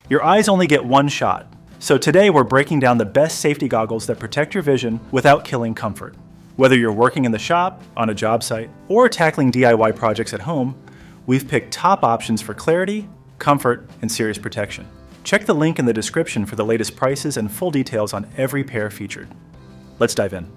Your eyes only get one shot. So today we're breaking down the best safety goggles that protect your vision without killing comfort. Whether you're working in the shop, on a job site, or tackling DIY projects at home, we've picked top options for clarity, comfort, and serious protection. Check the link in the description for the latest prices and full details on every pair featured. Let's dive in.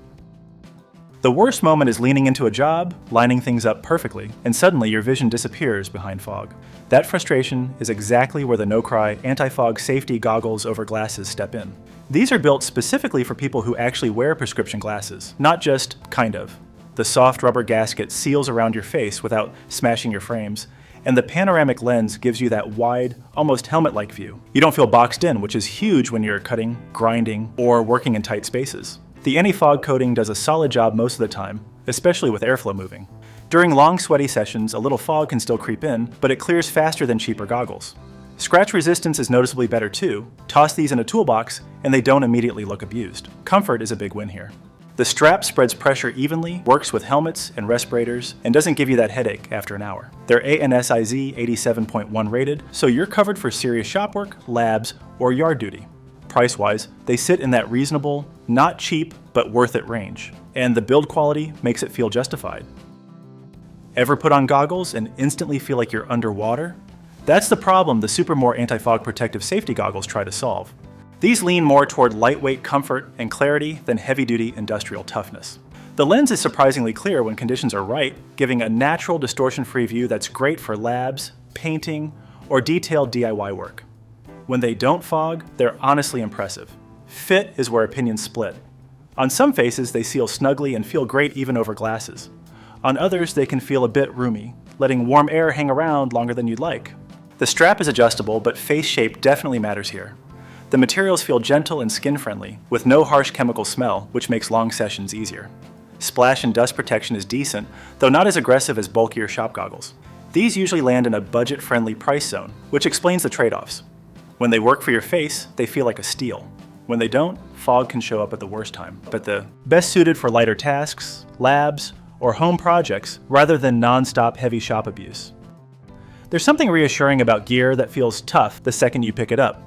The worst moment is leaning into a job, lining things up perfectly, and suddenly your vision disappears behind fog. That frustration is exactly where the NoCry anti-fog safety goggles over glasses step in. These are built specifically for people who actually wear prescription glasses, not just kind of. The soft rubber gasket seals around your face without smashing your frames, and the panoramic lens gives you that wide, almost helmet-like view. You don't feel boxed in, which is huge when you're cutting, grinding, or working in tight spaces. The anti-fog coating does a solid job most of the time, especially with airflow moving. During long sweaty sessions, a little fog can still creep in, but it clears faster than cheaper goggles. Scratch resistance is noticeably better too. Toss these in a toolbox, and they don't immediately look abused. Comfort is a big win here. The strap spreads pressure evenly, works with helmets and respirators, and doesn't give you that headache after an hour. They're ANSI Z87.1 rated, so you're covered for serious shop work, labs, or yard duty. Price-wise, they sit in that reasonable, not cheap, but worth it range, and the build quality makes it feel justified. Ever put on goggles and instantly feel like you're underwater? That's the problem the Supermore anti-fog protective safety goggles try to solve. These lean more toward lightweight comfort and clarity than heavy-duty industrial toughness. The lens is surprisingly clear when conditions are right, giving a natural distortion-free view that's great for labs, painting, or detailed DIY work. When they don't fog, they're honestly impressive. Fit is where opinions split. On some faces, they seal snugly and feel great even over glasses. On others, they can feel a bit roomy, letting warm air hang around longer than you'd like. The strap is adjustable, but face shape definitely matters here. The materials feel gentle and skin-friendly, with no harsh chemical smell, which makes long sessions easier. Splash and dust protection is decent, though not as aggressive as bulkier shop goggles. These usually land in a budget-friendly price zone, which explains the trade-offs. When they work for your face, they feel like a steal. When they don't, fog can show up at the worst time. But the best suited for lighter tasks, labs, or home projects rather than non-stop heavy shop abuse. There's something reassuring about gear that feels tough the second you pick it up.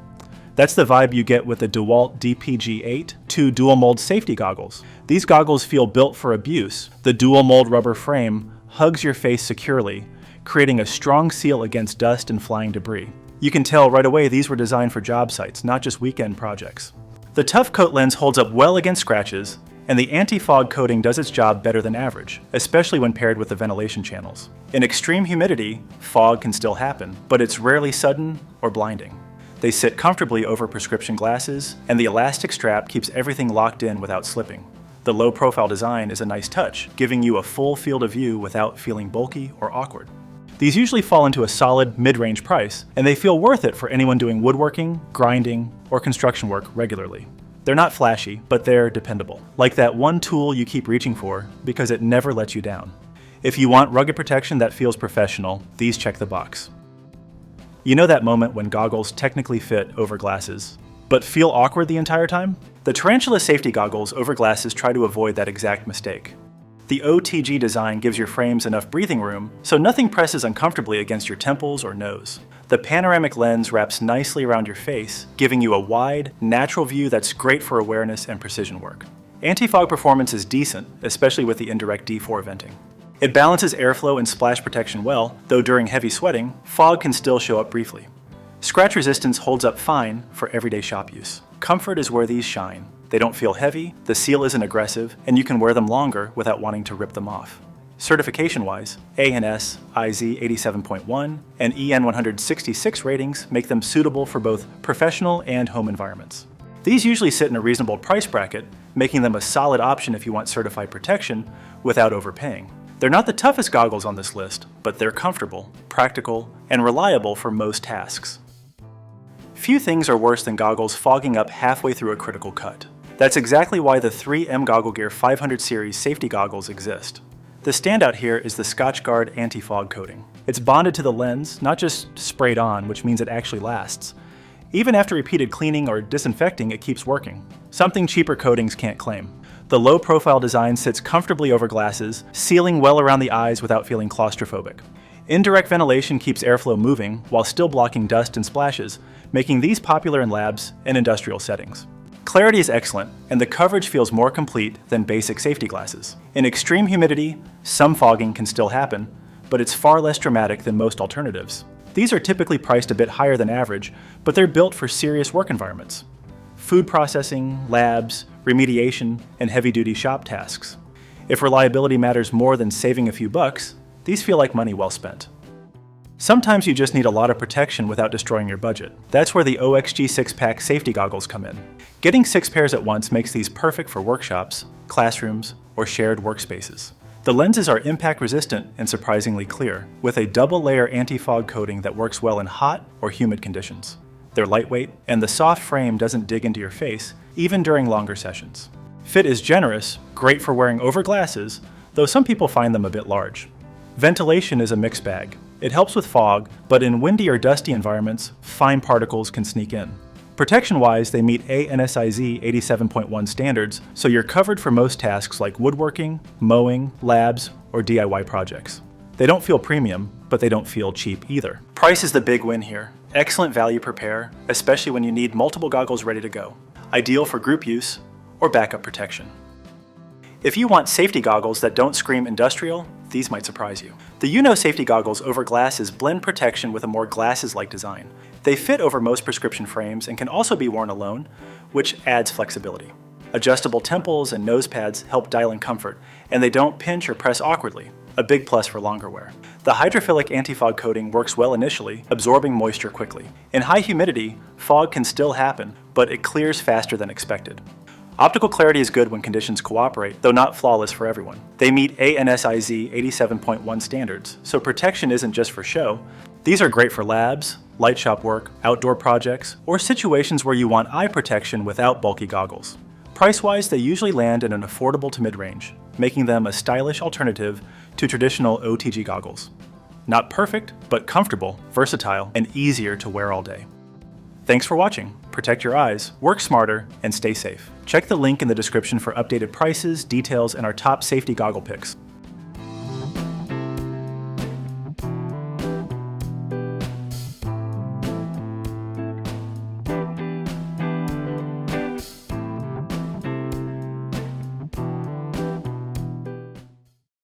That's the vibe you get with the Dewalt DPG-8 2 dual mold safety goggles. These goggles feel built for abuse. The dual mold rubber frame hugs your face securely, creating a strong seal against dust and flying debris. You can tell right away these were designed for job sites, not just weekend projects. The tough coat lens holds up well against scratches, and the anti-fog coating does its job better than average, especially when paired with the ventilation channels. In extreme humidity, fog can still happen, but it's rarely sudden or blinding. They sit comfortably over prescription glasses, and the elastic strap keeps everything locked in without slipping. The low-profile design is a nice touch, giving you a full field of view without feeling bulky or awkward. These usually fall into a solid mid-range price, and they feel worth it for anyone doing woodworking, grinding, or construction work regularly. They're not flashy, but they're dependable. Like that one tool you keep reaching for because it never lets you down. If you want rugged protection that feels professional, these check the box. You know that moment when goggles technically fit over glasses, but feel awkward the entire time? The Tarantula safety goggles over glasses try to avoid that exact mistake. The OTG design gives your frames enough breathing room, so nothing presses uncomfortably against your temples or nose. The panoramic lens wraps nicely around your face, giving you a wide, natural view that's great for awareness and precision work. Anti-fog performance is decent, especially with the indirect D4 venting. It balances airflow and splash protection well, though during heavy sweating, fog can still show up briefly. Scratch resistance holds up fine for everyday shop use. Comfort is where these shine. They don't feel heavy, the seal isn't aggressive, and you can wear them longer without wanting to rip them off. Certification-wise, ANSI Z87.1 and EN 166 ratings make them suitable for both professional and home environments. These usually sit in a reasonable price bracket, making them a solid option if you want certified protection without overpaying. They're not the toughest goggles on this list, but they're comfortable, practical, and reliable for most tasks. Few things are worse than goggles fogging up halfway through a critical cut. That's exactly why the 3M Goggle Gear 500 series safety goggles exist. The standout here is the Scotchgard anti-fog coating. It's bonded to the lens, not just sprayed on, which means it actually lasts. Even after repeated cleaning or disinfecting, it keeps working. Something cheaper coatings can't claim. The low-profile design sits comfortably over glasses, sealing well around the eyes without feeling claustrophobic. Indirect ventilation keeps airflow moving while still blocking dust and splashes, making these popular in labs and industrial settings. Clarity is excellent, and the coverage feels more complete than basic safety glasses. In extreme humidity, some fogging can still happen, but it's far less dramatic than most alternatives. These are typically priced a bit higher than average, but they're built for serious work environments. Food processing, labs, remediation, and heavy-duty shop tasks. If reliability matters more than saving a few bucks, these feel like money well spent. Sometimes you just need a lot of protection without destroying your budget. That's where the OXG 6-pack safety goggles come in. Getting 6 pairs at once makes these perfect for workshops, classrooms, or shared workspaces. The lenses are impact resistant and surprisingly clear, with a double-layer anti-fog coating that works well in hot or humid conditions. They're lightweight, and the soft frame doesn't dig into your face, even during longer sessions. Fit is generous, great for wearing over glasses, though some people find them a bit large. Ventilation is a mixed bag. It helps with fog, but in windy or dusty environments, fine particles can sneak in. Protection-wise, they meet ANSI Z87.1 standards, so you're covered for most tasks like woodworking, mowing, labs, or DIY projects. They don't feel premium, but they don't feel cheap either. Price is the big win here. Excellent value per pair, especially when you need multiple goggles ready to go. Ideal for group use or backup protection. If you want safety goggles that don't scream industrial, these might surprise you. The Uknow safety goggles over glasses blend protection with a more glasses-like design. They fit over most prescription frames and can also be worn alone, which adds flexibility. Adjustable temples and nose pads help dial in comfort, and they don't pinch or press awkwardly, a big plus for longer wear. The hydrophilic anti-fog coating works well initially, absorbing moisture quickly. In high humidity, fog can still happen, but it clears faster than expected. Optical clarity is good when conditions cooperate, though not flawless for everyone. They meet ANSI Z87.1 standards, so protection isn't just for show. These are great for labs, light shop work, outdoor projects, or situations where you want eye protection without bulky goggles. Price-wise, they usually land in an affordable to mid-range, making them a stylish alternative to traditional OTG goggles. Not perfect, but comfortable, versatile, and easier to wear all day. Thanks for watching. Protect your eyes, work smarter, and stay safe. Check the link in the description for updated prices, details, and our top safety goggle picks.